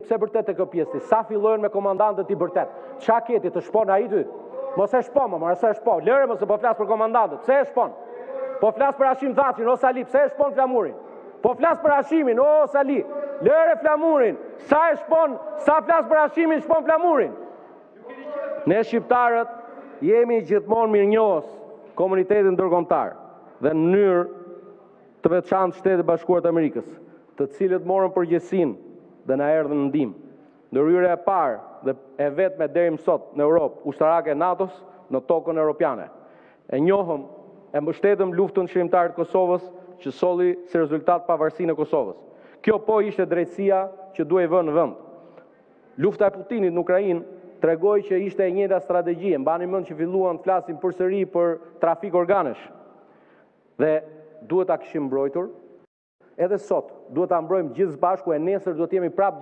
pse vërtet e kjo pjesë, sa fillojnë me komandantët i vërtet. Qa keti të shpon ai ty? Mos e shpon, më e shpon. Lëre mos e po flas për komandantët. Pse e shpon? Po flas për Hashim Thaçin, o Sali, pse e shpon flamurin? Po flas për Hashimin, o Sali. Lëre flamurin. Sa e shpon, sa flas për Hashimin, shpon flamurin. Ne shqiptarët jemi gjithmonë mirënjohës komunitetin ndërkombëtar dhe në mënyrë të veçantë Shtetet e Bashkuara të Amerikës, të cilët morën përgjegjësinë dhe na erdhën në ndihmë. Ndërhyrja e parë dhe e vetme deri më sot në Europë, ushtarake e NATO-s në tokën europiane. E njohëm e mbështetëm luftën shërimtare të Kosovës që solli si rezultat pavarësinë e Kosovës. Kjo po ishte drejtësia që duhej vënë në vend. Lufta e Putinit në Ukrainë tregoi që ishte e njëjta strategji. Mbani mend që filluan të flasin përsëri për trafik organesh. Dhe duhet ta kishim mbrojtur. Edhe sot duhet ta mbrojmë gjithë së bashku e nesër duhet jemi prapë